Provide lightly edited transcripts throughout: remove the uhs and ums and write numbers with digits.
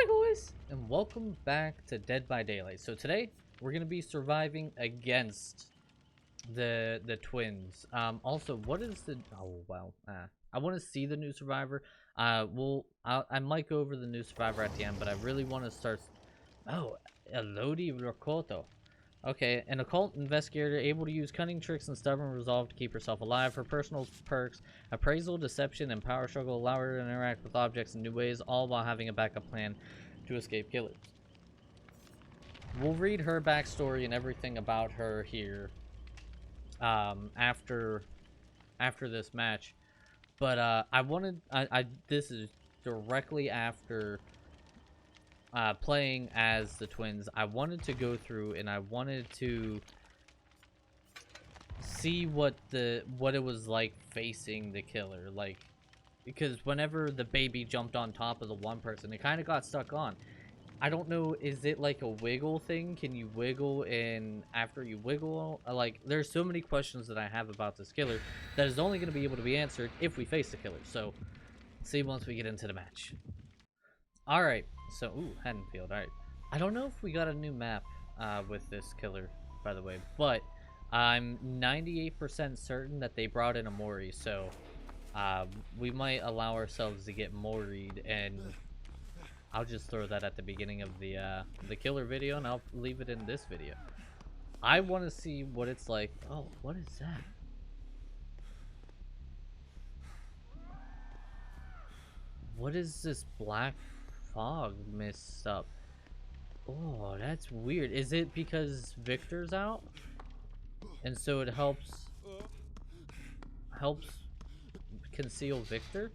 boys, and welcome back to Dead by Daylight. So today we're gonna be surviving against the twins. Also, what is the? Oh well, I want to see the new survivor. I might go over the new survivor at the end, but I really want to start. Oh, Elodie Rokoto. Okay, an occult investigator able to use cunning tricks and stubborn resolve to keep herself alive. Her personal perks, appraisal, deception, and power struggle allow her to interact with objects in new ways, all while having a backup plan to escape killers. We'll read her backstory and everything about her here after this match. But this is directly after playing as the twins. I wanted to go through and I wanted to see what it was like facing the killer, like, because whenever the baby jumped on top of the one person, it kind of got stuck on. I don't know, is it like a wiggle thing? Can you wiggle, and after you wiggle, like, there's so many questions that I have about this killer that is only going to be able to be answered if we face the killer. So see once we get into the match. All right, so ooh, Haddonfield. All right, I don't know if we got a new map with this killer, by the way, but I'm 98% certain that they brought in a Mori, so we might allow ourselves to get Mori'd, and I'll just throw that at the beginning of the killer video, and I'll leave it in this video. I want to see what it's like. Oh, what is that? What is this black fog mist up? Oh, that's weird. Is it because Victor's out? And so it helps conceal Victor?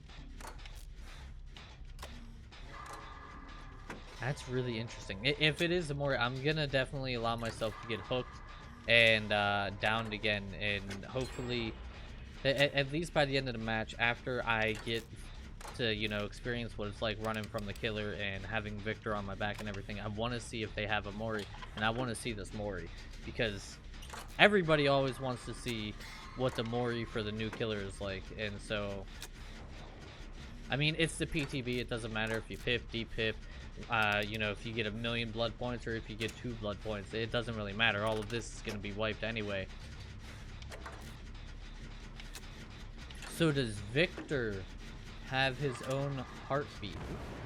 That's really interesting. If it is more, I'm gonna definitely allow myself to get hooked and downed again, and hopefully at least by the end of the match, after I get to, you know, experience what it's like running from the killer and having Victor on my back and everything, I want to see if they have a Mori, and I want to see this Mori, because everybody always wants to see what the Mori for the new killer is like. And so, I mean, it's the PTB. It doesn't matter if you pip, de-pip, you know, if you get 1,000,000 blood points or if you get 2 blood points. It doesn't really matter. All of this is going to be wiped anyway. So does Victor have his own heartbeat?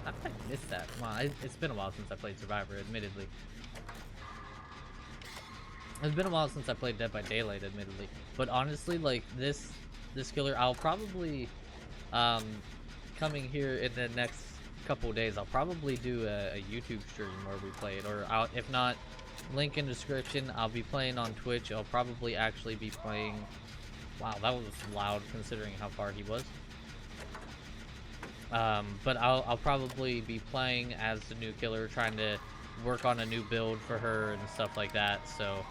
I missed that. Come on, it's been a while since I played Survivor, admittedly. It's been a while since I played Dead by Daylight, admittedly. But honestly, like, this killer, I'll probably, coming here in the next couple days, I'll probably do a YouTube stream where we play it. Or if not, link in description. I'll be playing on Twitch. I'll probably actually be playing... Wow, that was loud considering how far he was. But I'll probably be playing as the new killer, trying to work on a new build for her and stuff like that. So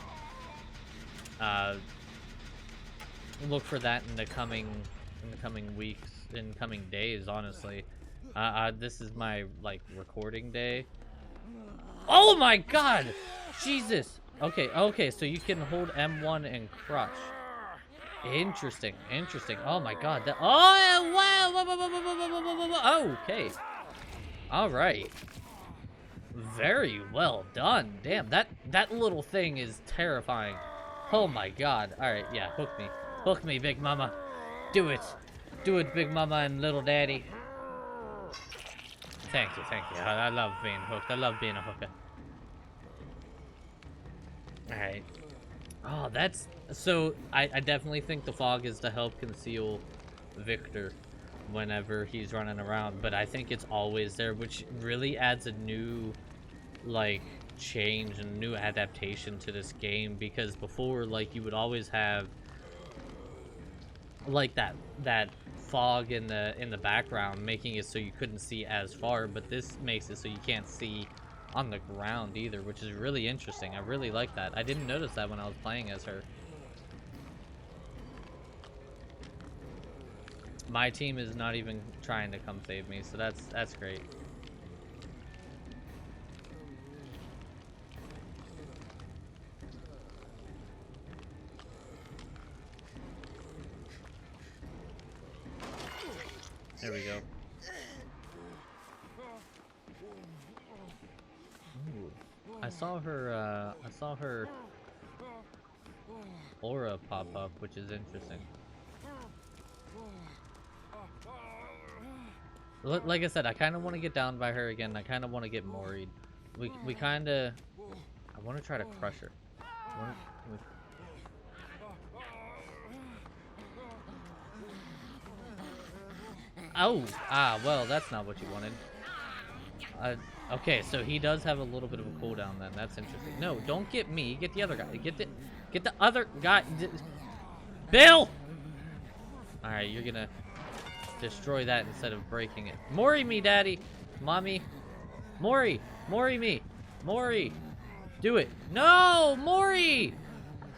look for that in the coming weeks, in coming days, honestly. This is my, like, recording day. Oh my god, Jesus. Okay, so you can hold M1 and crush. Interesting. Oh my god, that... Oh, wow. Okay. All right. Very well done. Damn, that little thing is terrifying. Oh my god. All right, yeah, hook me, big mama. Do it, big mama and little daddy. Thank you. I love being hooked. I love being a hooker. All right. Oh, that's... So, I definitely think the fog is to help conceal Victor whenever he's running around, but I think it's always there, which really adds a new, like, change and new adaptation to this game, because before, like, you would always have, like, that fog in the background, making it so you couldn't see as far, but this makes it so you can't see on the ground either, which is really interesting. I really like that. I didn't notice that when I was playing as her. My team is not even trying to come save me, so that's great. There we go. Ooh. I saw her aura pop up, which is interesting. Like I said, I kind of want to get down by her again. I kind of want to get Mori'd. We kind of... I want to try to crush her. Oh! Ah, well, that's not what you wanted. Okay, so he does have a little bit of a cooldown then. That's interesting. No, don't get me. Get the other guy. Get the other guy. Bill! Alright, you're gonna destroy that instead of breaking it. Mori me, daddy! Mommy! Mori! Mori me! Mori! Do it! No! Mori!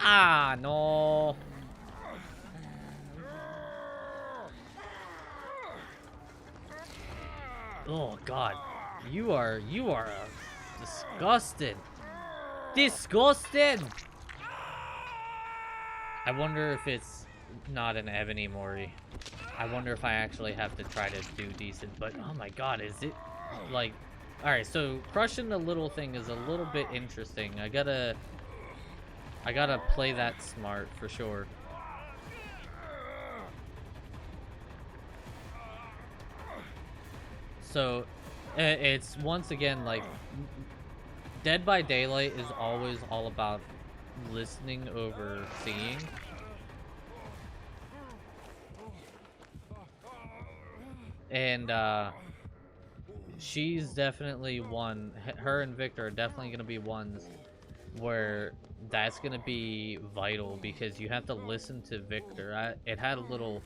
Ah, no! Oh, God. You are disgusted. Disgusted! I wonder if it's not an Ebony Mori. I wonder if I actually have to try to do decent, but oh my God, is it like... Alright, so crushing the little thing is a little bit interesting. I gotta play that smart for sure. So it's once again like Dead by Daylight is always all about listening over seeing. And she's definitely one. Her and Victor are definitely going to be ones where that's going to be vital, because you have to listen to Victor. It had a little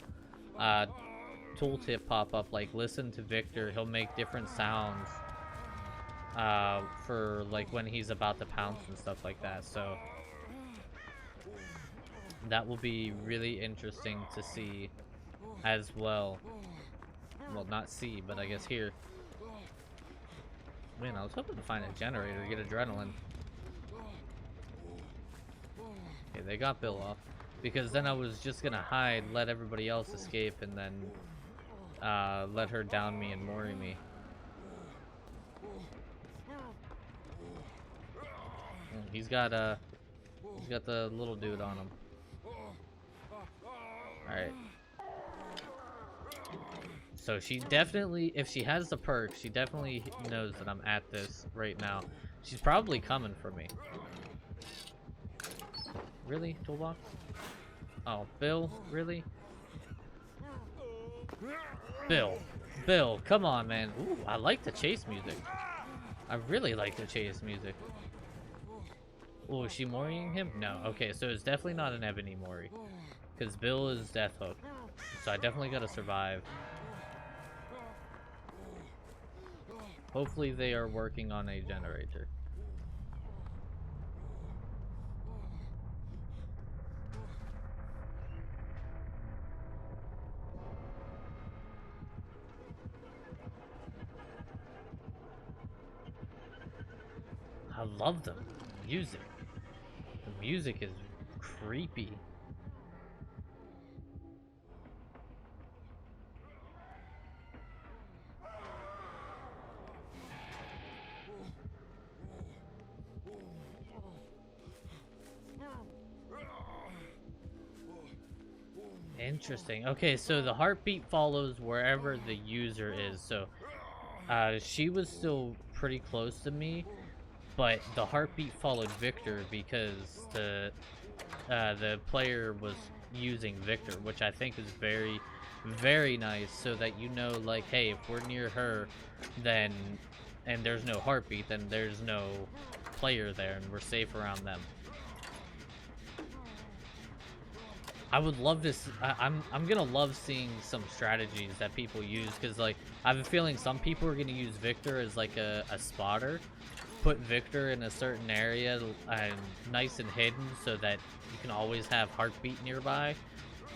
tooltip pop up, like listen to Victor. He'll make different sounds for like when he's about to pounce and stuff like that. So that will be really interesting to see as well. Well, not see, but I guess hear. Man, I was hoping to find a generator, get adrenaline. Okay, they got Bill off. Because then I was just gonna hide, let everybody else escape, and then let her down me and Mori me. He's got the little dude on him. Alright. So she definitely, if she has the perk, she definitely knows that I'm at this right now. She's probably coming for me. Really? Toolbox? Oh, Bill? Really? Bill, come on, man. Ooh, I like the chase music. I really like the chase music. Oh, is she Moriing him? No. Okay, so it's definitely not an Ebony Mori. Because Bill is Death Hook. So I definitely gotta survive. Hopefully they are working on a generator. I love the music. The music is creepy. Interesting. Okay, so the heartbeat follows wherever the user is. So she was still pretty close to me, but the heartbeat followed Victor because the player was using Victor, which I think is very, very nice, so that you know, like, hey, if we're near her, then, and there's no heartbeat, then there's no player there, and we're safe around them. I would love this. I'm gonna love seeing some strategies that people use, because like I have a feeling some people are gonna use Victor as like a spotter, put Victor in a certain area and nice and hidden so that you can always have heartbeat nearby,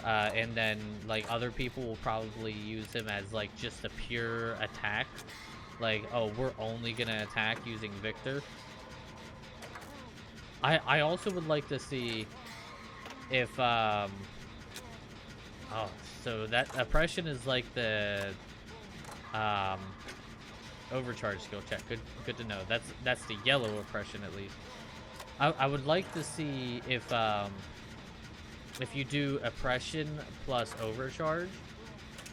and then like other people will probably use him as like just a pure attack, like, oh, we're only gonna attack using Victor. I also would like to see if oh, so that oppression is like the Overcharge skill check. Good to know. That's the yellow oppression at least. I would like to see if you do oppression plus overcharge,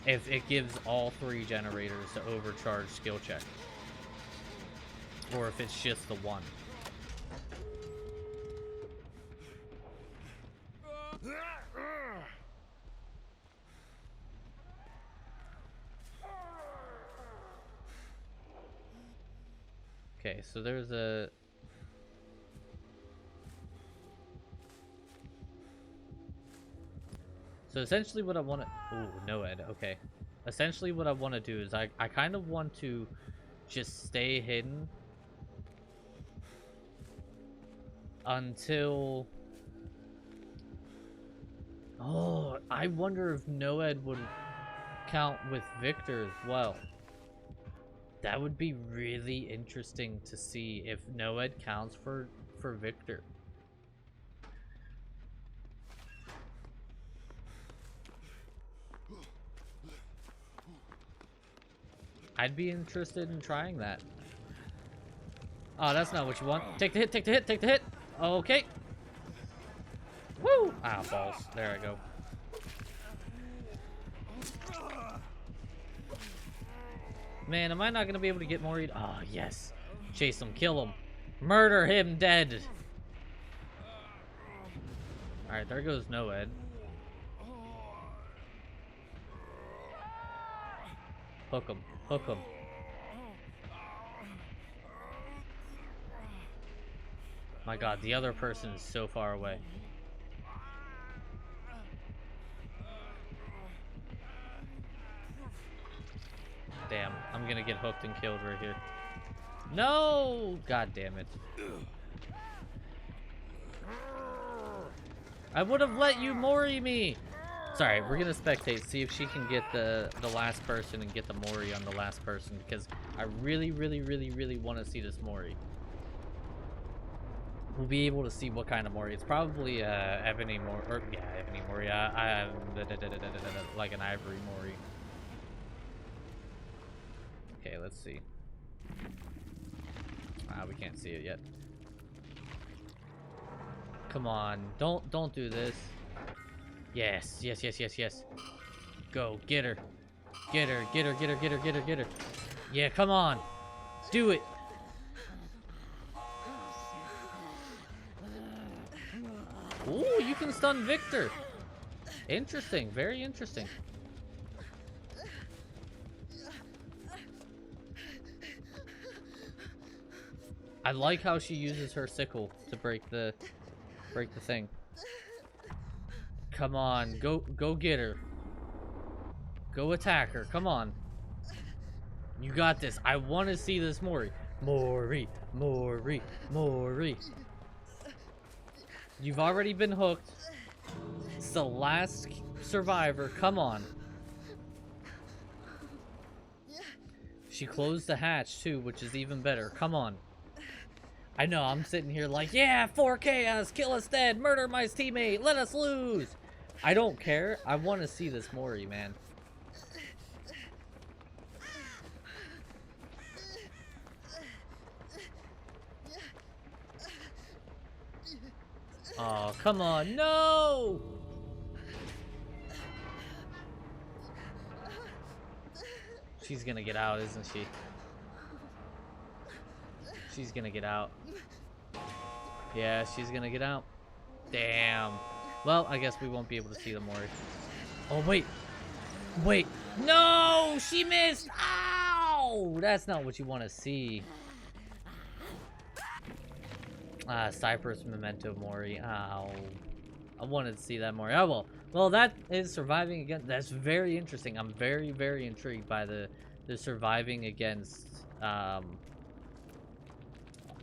if it gives all 3 generators the overcharge skill check, or if it's just the one. Okay, so there's a... So essentially what I want to... Ooh, no Ed, okay. Essentially what I want to do is I kind of want to just stay hidden until... Oh, I wonder if no Ed would count with Victor as well. That would be really interesting to see if no Ed counts for Victor. I'd be interested in trying that. Oh, that's not what you want. Take the hit, take the hit, take the hit. Okay. Woo! Ah, balls. There I go. Man, am I not going to be able to get Mori? Oh, yes. Chase him, kill him. Murder him dead. Alright, there goes no Ed. Hook him, hook him. My god, the other person is so far away. Damn, I'm gonna get hooked and killed right here. No! God damn it. I would have let you Mori me! Sorry, we're gonna spectate, see if she can get the last person and get the Mori on the last person, because I really want to see this Mori. We'll be able to see what kind of Mori. It's probably Ebony Mori, or yeah, Ebony Mori. Like an Ivory Mori. Okay, let's see. We can't see it yet. Come on, don't do this. Yes, yes, yes, yes, yes. Go, get her. Get her, get her, get her, get her, get her, get her. Yeah, come on. Do it. Ooh, you can stun Victor. Interesting, very interesting. I like how she uses her sickle to break the thing. Come on, go get her. Go attack her. Come on. You got this. I want to see this Mori. Mori, Mori, Mori. You've already been hooked. It's the last survivor. Come on. She closed the hatch too, which is even better. Come on. I know, I'm sitting here like, yeah, 4K us, kill us dead, murder my teammate, let us lose. I don't care. I want to see this Mori, man. Oh, come on. No! She's gonna get out, isn't she? She's gonna get out. Yeah, she's gonna get out. Damn. Well, I guess we won't be able to see the Mori. Oh, wait. Wait. No! She missed! Ow! That's not what you want to see. Cypress Memento Mori. Ow. I wanted to see that Mori. Oh, well. Well, that is surviving against... That's very interesting. I'm very intrigued by the surviving against...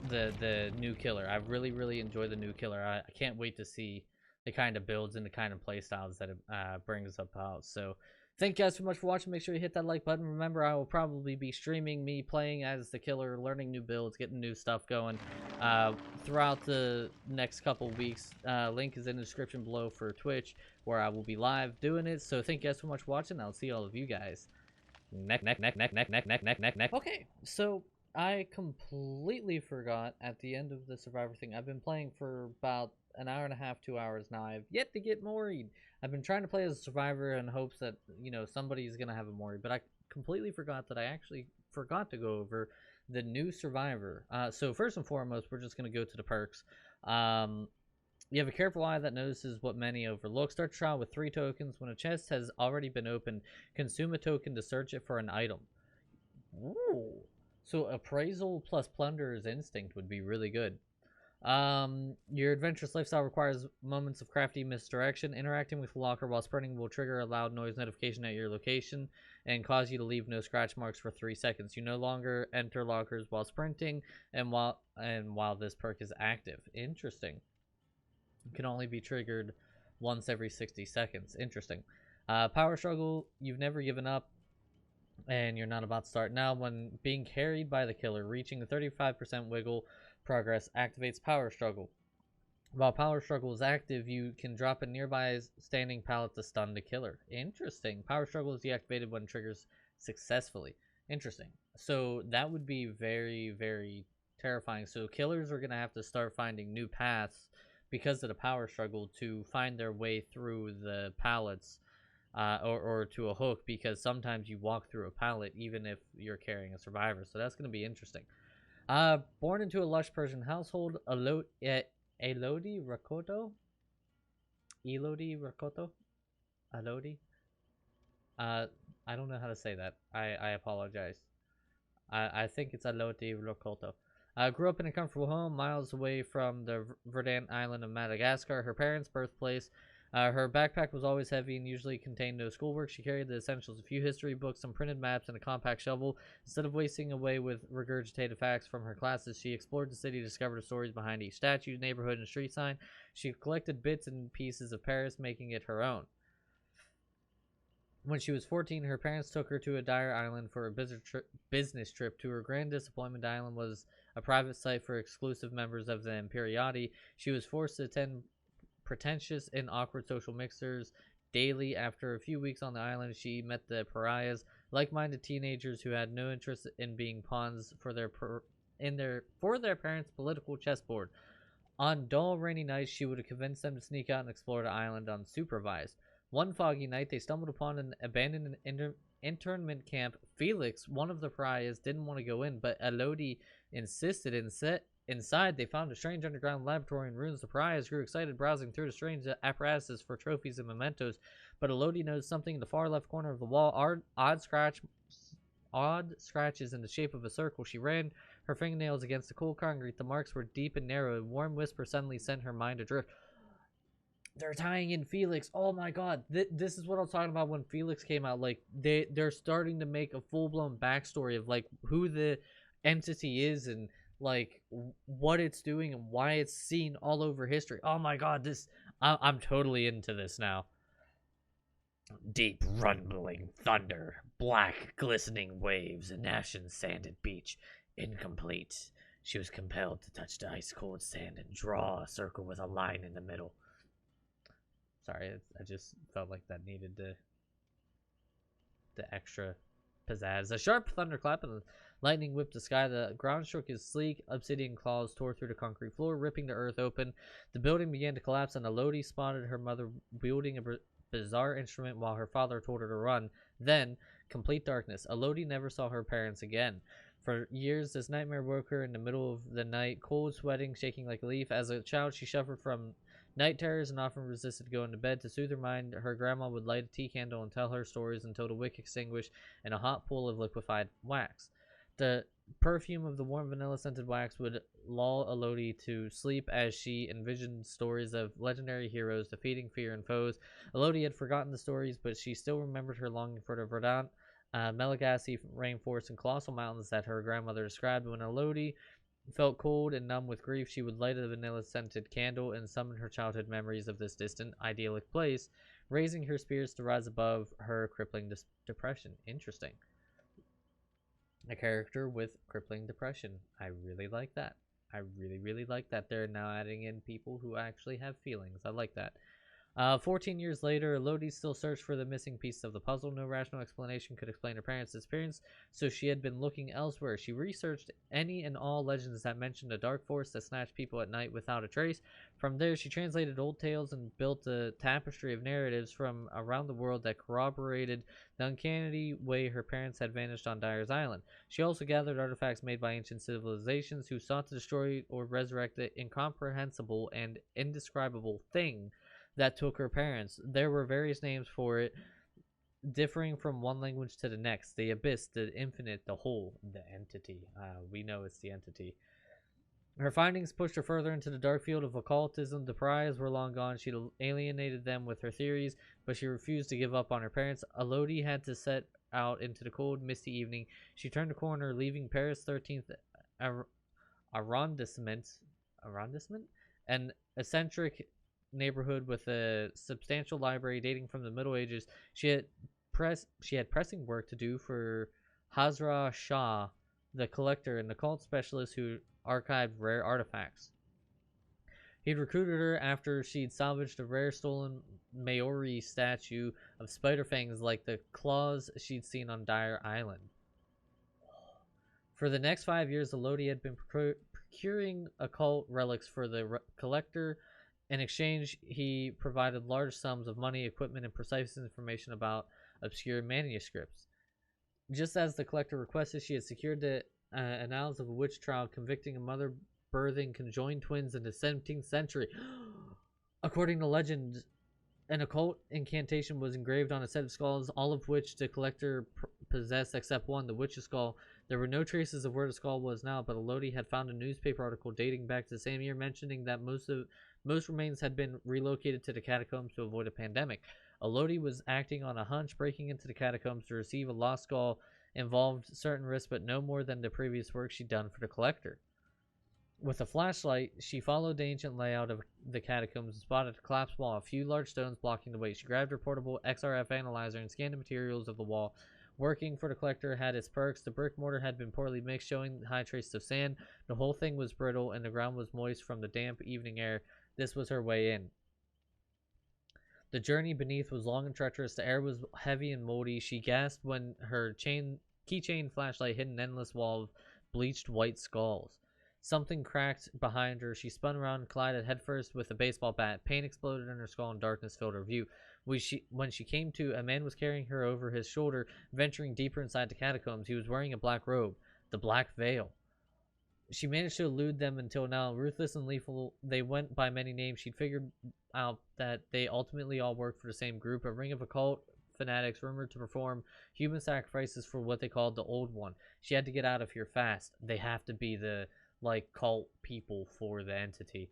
the new killer. I really enjoy the new killer. I can't wait to see the kind of builds and the kind of play styles that it brings up out. So thank you guys so much for watching. Make sure you hit that like button. Remember, I will probably be streaming me playing as the killer, learning new builds, getting new stuff going throughout the next couple weeks. Link is in the description below for Twitch, where I will be live doing it. So thank you guys so much for watching. I'll see all of you guys Okay, so I completely forgot at the end of the Survivor thing. I've been playing for about an hour and a half, 2 hours now. I've yet to get Mori'd. I've been trying to play as a Survivor in hopes that, somebody's gonna have a Mori, but I completely forgot that I actually forgot to go over the new Survivor. So first and foremost, we're just gonna go to the perks. Um, you have a careful eye that notices what many overlook. Start trial with 3 tokens. When a chest has already been opened, consume a token to search it for an item. Ooh. So appraisal plus plunderer's instinct would be really good. Your adventurous lifestyle requires moments of crafty misdirection. Interacting with the locker while sprinting will trigger a loud noise notification at your location and cause you to leave no scratch marks for 3 seconds. You no longer enter lockers while sprinting and while this perk is active. Interesting. It can only be triggered once every 60 seconds. Interesting. Power struggle. You've never given up and you're not about to start now. When being carried by the killer, reaching the 35% wiggle progress activates power struggle. While power struggle is active, you can drop a nearby standing pallet to stun the killer. Interesting. Power struggle is deactivated when triggers successfully. Interesting. So that would be very, very terrifying. So killers are going to have to start finding new paths because of the power struggle to find their way through the pallets, or to a hook, because sometimes you walk through a pallet even if you're carrying a survivor. So that's going to be interesting. Born into a lush Persian household, Elodie Rakoto? Elodie Rakoto? Elodie? I don't know how to say that. I apologize. I think it's Elodie Rakoto. Grew up in a comfortable home miles away from the verdant island of Madagascar, her parents' birthplace. Her backpack was always heavy and usually contained no schoolwork. She carried the essentials: a few history books, some printed maps, and a compact shovel. Instead of wasting away with regurgitated facts from her classes, she explored the city, discovered the stories behind each statue, neighborhood, and street sign. She collected bits and pieces of Paris, making it her own. When she was 14, her parents took her to a dire island for a business trip. To her grand disappointment, the island was a private site for exclusive members of the Imperiati. She was forced to attend pretentious and awkward social mixers daily. After a few weeks on the island, she met the pariahs, like-minded teenagers who had no interest in being pawns for their parents' political chessboard. On dull, rainy nights, she would have convinced them to sneak out and explore the island unsupervised. One foggy night, they stumbled upon an abandoned internment camp. Felix, one of the pariahs, didn't want to go in, but Elodie insisted. Inside, they found a strange underground laboratory in ruins. The pariahs grew excited, browsing through the strange apparatuses for trophies and mementos, but Elodie noticed something in the far left corner of the wall. Odd scratches in the shape of a circle. She ran her fingernails against the cool concrete. The marks were deep and narrow. A warm whisper suddenly sent her mind adrift. They're tying in Felix. Oh my god. This is what I was talking about when Felix came out. Like, they're starting to make a full-blown backstory of, like, who the entity is and, like, what it's doing and why it's seen all over history. Oh my god, I'm totally into this now. Deep rumbling thunder, black glistening waves, an ashen sanded beach. Incomplete. She was compelled to touch the ice-cold sand and draw a circle with a line in the middle. Sorry, I just felt like that needed the extra pizzazz. A sharp thunderclap and the lightning whipped the sky. The ground shook his sleek obsidian claws tore through the concrete floor, ripping the earth open. The building began to collapse, and Elodie spotted her mother wielding a bizarre instrument while her father told her to run. Then, complete darkness. Elodie never saw her parents again. For years, this nightmare woke her in the middle of the night, cold, sweating, shaking like a leaf. As a child, she suffered from night terrors and often resisted going to bed. To soothe her mind, her grandma would light a tea candle and tell her stories until the wick extinguished in a hot pool of liquefied wax. The perfume of the warm vanilla-scented wax would lull Elodie to sleep as she envisioned stories of legendary heroes defeating fear and foes. Elodie had forgotten the stories, but she still remembered her longing for the verdant, Malagasy rainforest and colossal mountains that her grandmother described. When Elodie felt cold and numb with grief, she would light a vanilla-scented candle and summon her childhood memories of this distant, idyllic place, raising her spirits to rise above her crippling depression. Interesting. A character with crippling depression. I really like that. I really, really like that. They're now adding in people who actually have feelings. I like that. 14 years later, Elodie still searched for the missing piece of the puzzle. No rational explanation could explain her parents' disappearance, so she had been looking elsewhere. She researched any and all legends that mentioned a dark force that snatched people at night without a trace. From there, she translated old tales and built a tapestry of narratives from around the world that corroborated the uncanny way her parents had vanished on Dyer's Island. She also gathered artifacts made by ancient civilizations who sought to destroy or resurrect the incomprehensible and indescribable thing that took her parents. There were various names for it, differing from one language to the next: the abyss, the infinite, the whole, the entity. We know it's the entity. Her findings pushed her further into the dark field of occultism. The priors were long gone. She'd alienated them with her theories, but she refused to give up on her parents. Elodie had to set out into the cold, misty evening. She turned the corner, leaving Paris 13th arrondissement, an eccentric neighborhood with a substantial library dating from the Middle Ages. She had pressing work to do for Hazra Shah, the collector and occult specialist who archived rare artifacts. He'd recruited her after she'd salvaged a rare stolen Maori statue of spider fangs like the claws she'd seen on Dyer Island. For the next 5 years, Elodie had been procuring occult relics for the collector. In exchange, he provided large sums of money, equipment, and precise information about obscure manuscripts. Just as the collector requested, she had secured the annals of a witch trial convicting a mother birthing conjoined twins in the 17th century. According to legend, an occult incantation was engraved on a set of skulls, all of which the collector possessed except one, the witch's skull. There were no traces of where the skull was now, but Elodie had found a newspaper article dating back to the same year mentioning that most remains had been relocated to the catacombs to avoid a pandemic. Elodie was acting on a hunch. Breaking into the catacombs to receive a lost skull involved certain risks, but no more than the previous work she'd done for the collector. With a flashlight, she followed the ancient layout of the catacombs and spotted a collapsed wall, a few large stones blocking the way. She grabbed her portable XRF analyzer and scanned the materials of the wall. Working for the collector had its perks. The brick mortar had been poorly mixed, showing high traces of sand. The whole thing was brittle, and the ground was moist from the damp evening air. This was her way in. The journey beneath was long and treacherous. The air was heavy and moldy. She gasped when her keychain flashlight hit an endless wall of bleached white skulls. Something cracked behind her. She spun around and collided headfirst with a baseball bat. Pain exploded in her skull and darkness filled her view. When she came to, a man was carrying her over his shoulder, venturing deeper inside the catacombs. He was wearing a black robe, the Black Veil. She managed to elude them until now. Ruthless and lethal, they went by many names. She'd figured out that they ultimately all worked for the same group, a ring of occult fanatics rumored to perform human sacrifices for what they called the Old One. She had to get out of here fast. They have to be the cult people for the entity.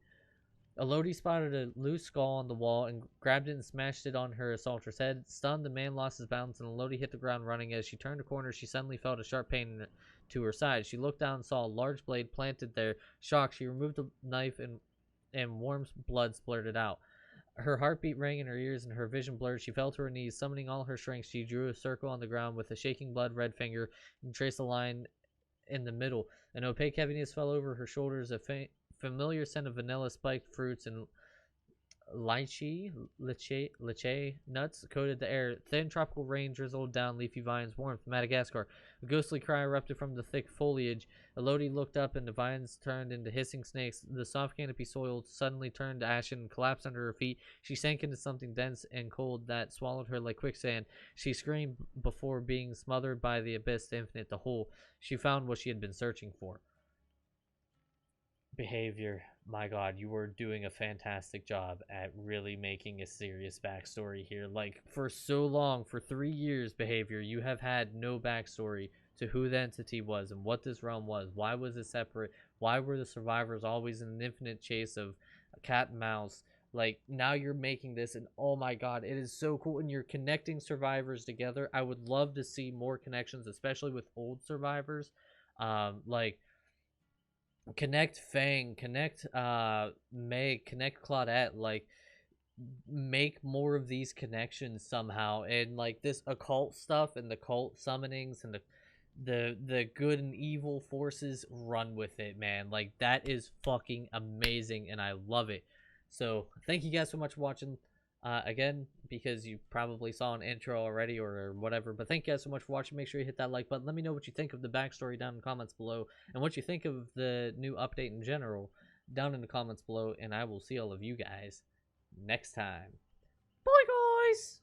Elodie spotted a loose skull on the wall and grabbed it and smashed it on her assaulter's head. Stunned, the man lost his balance and Elodie hit the ground running. As she turned a corner, she suddenly felt a sharp pain to her side. She looked down and saw a large blade planted there. Shocked, she removed the knife and warm blood splurted out. Her heartbeat rang in her ears and her vision blurred. She fell to her knees. Summoning all her strength, she drew a circle on the ground with a shaking blood-red finger and traced a line in the middle. An opaque heaviness fell over her shoulders. A familiar scent of vanilla, spiked fruits, and lychee nuts coated the air. Thin tropical rain drizzled down leafy vines. Warmth. Madagascar. A ghostly cry erupted from the thick foliage. Elodie looked up and the vines turned into hissing snakes. The soft canopy soil suddenly turned to ashen and collapsed under her feet. She sank into something dense and cold that swallowed her like quicksand. She screamed before being smothered by the abyss, the infinite, the whole. She found what she had been searching for. Behavior. My god, you were doing a fantastic job at really making a serious backstory here. Like, for so long, for 3 years, Behavior, you have had no backstory to who the entity was and what this realm was. Why was it separate? Why were the survivors always in an infinite chase of a cat and mouse? Like, now you're making this, and oh my god, it is so cool, and you're connecting survivors together. I would love to see more connections, especially with old survivors. Like, connect Fang, connect Meg, connect Claudette, like make more of these connections somehow. And like this occult stuff and the cult summonings and the good and evil forces, run with it, man. Like that is fucking amazing and I love it. So thank you guys so much for watching. Again, because you probably saw an intro already or whatever, but thank you guys so much for watching. Make sure you hit that like button. Let me know what you think of the backstory down in the comments below, and what you think of the new update in general down in the comments below, and I will see all of you guys next time. Bye, guys!